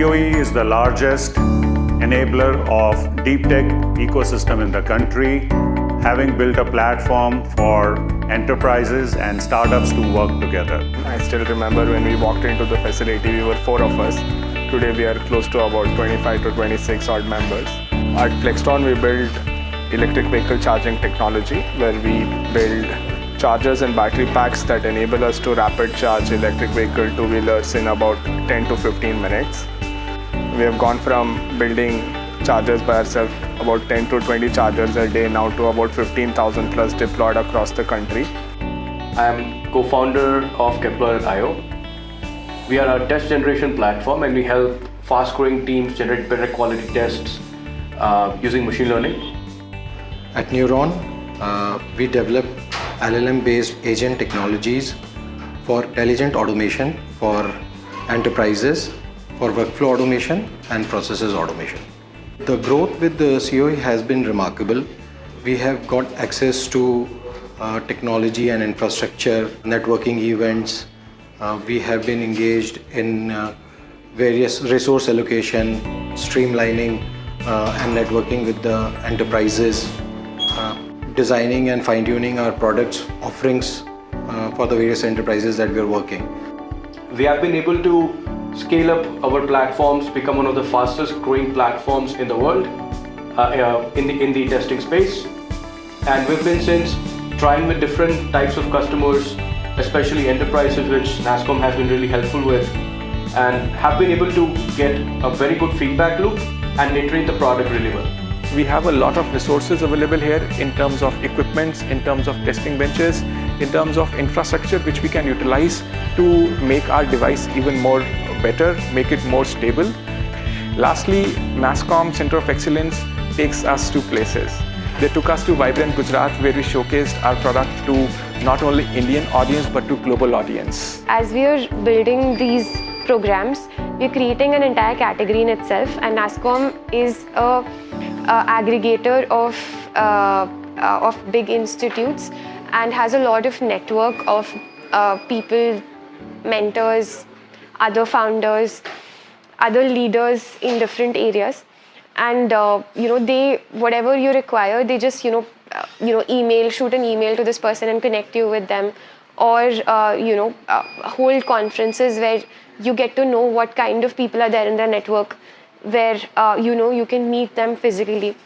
CoE is the largest enabler of deep tech ecosystem in the country, having built a platform for enterprises and startups to work together. I still remember when we walked into the facility, we were 4 of us. Today we are close to about 25 to 26 odd members. At Flextron we build electric vehicle charging technology, where we build chargers and battery packs that enable us to rapid charge electric vehicle two-wheelers in about 10 to 15 minutes. We have gone from building chargers by ourselves, about 10 to 20 chargers a day, now to about 15,000 plus deployed across the country. I am co-founder of Kepler.io. We are a test generation platform and we help fast-growing teams generate better quality tests using machine learning. At Neuron, we develop LLM-based agent technologies for intelligent automation for enterprises, for workflow automation and processes automation. The growth with the CoE has been remarkable. We have got access to technology and infrastructure, networking events. We have been engaged in various resource allocation, streamlining and networking with the enterprises, designing and fine-tuning our products, offerings for the various enterprises that we are working. We have been able to scale up our platforms, become one of the fastest growing platforms in the world in the testing space. And we've been since trying with different types of customers, especially enterprises, which nasscom has been really helpful with, and have been able to get a very good feedback loop and iterate the product really well. We have a lot of resources available here in terms of equipments, in terms of testing benches, in terms of infrastructure which we can utilize to make our device even more better, make it more stable. Lastly, nasscom Center of Excellence takes us to places. They took us to Vibrant Gujarat, where we showcased our product to not only Indian audience but to global audience. As we are building these programs, we are creating an entire category in itself, and nasscom is a aggregator of big institutes and has a lot of network of people, mentors, other founders, other leaders in different areas. And they, whatever you require, they just shoot an email to this person and connect you with them, or hold conferences where you get to know what kind of people are there in their network, where you can meet them physically.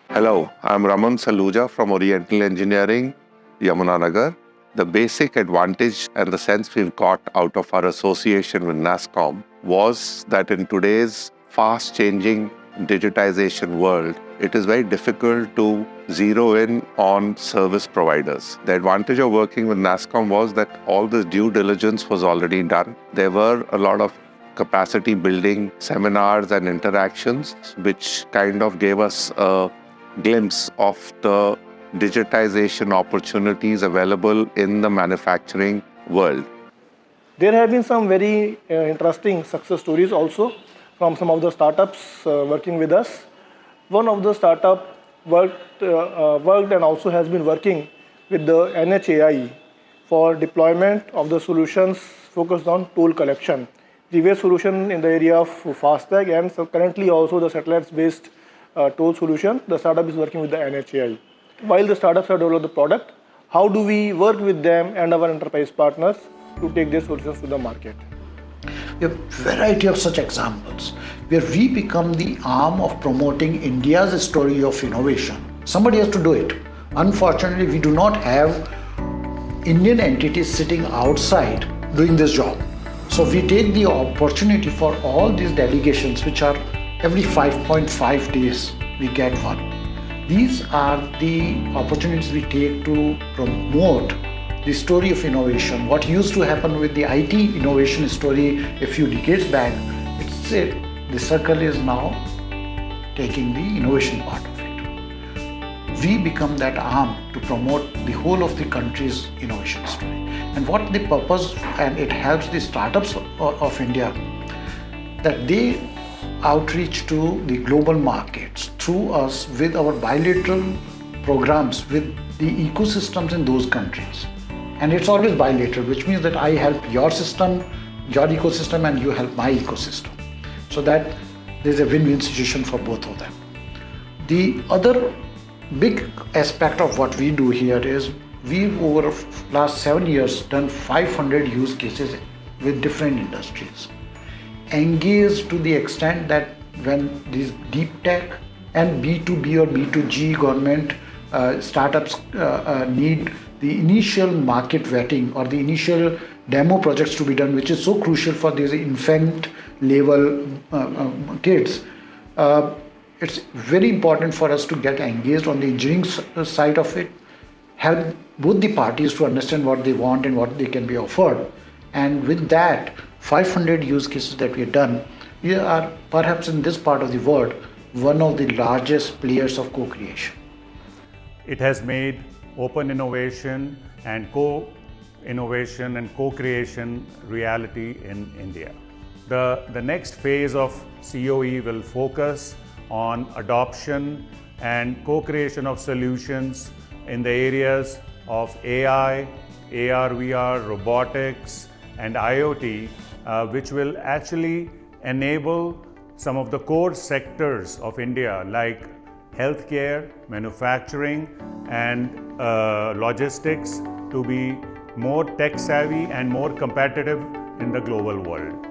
Hello, I'm Raman Saluja from Oriental Engineering, Yamunanagar. The basic advantage and the sense we've got out of our association with nasscom was that in today's fast-changing digitization world, it is very difficult to zero in on service providers. The advantage of working with nasscom was that all this due diligence was already done. There were a lot of capacity building seminars and interactions, which kind of gave us a glimpse of the digitization opportunities available in the manufacturing world. There have been some very interesting success stories also from some of the startups working with us. One of the startup worked and also has been working with the NHAI for deployment of the solutions focused on toll collection. Previous solution in the area of FASTag, and so currently also the satellites-based toll solution, the startup is working with the NHAI. While the startups have developed the product, how do we work with them and our enterprise partners to take their solutions to the market? We have a variety of such examples where we become the arm of promoting India's story of innovation. Somebody has to do it. Unfortunately, we do not have Indian entities sitting outside doing this job. So we take the opportunity for all these delegations, which are every 5.5 days we get one. These are the opportunities we take to promote the story of innovation. What used to happen with the IT innovation story a few decades back, it's it. The circle is now taking the innovation part of it. We become that arm to promote the whole of the country's innovation story. And what the purpose, and it helps the startups of India, that they outreach to the global markets through us with our bilateral programs with the ecosystems in those countries. And it's always bilateral, which means that I help your system, your ecosystem, and you help my ecosystem. so that there's a win-win situation for both of them. The other big aspect of what we do here is we've over last 7 years done 500 use cases with different industries, engaged to the extent that when these deep tech and B2B or B2G government startups need the initial market vetting or the initial demo projects to be done, which is so crucial for these infant level kids. It's very important for us to get engaged on the engineering side of it, help both the parties to understand what they want and what they can be offered. And with that, 500 use cases that we have done, we are perhaps in this part of the world one of the largest players of co-creation. It has made open innovation and co-innovation and co-creation reality in India. The next phase of CoE will focus on adoption and co-creation of solutions in the areas of AI, AR, VR, robotics, and IoT, which will actually enable some of the core sectors of India like healthcare, manufacturing, and logistics to be more tech savvy and more competitive in the global world.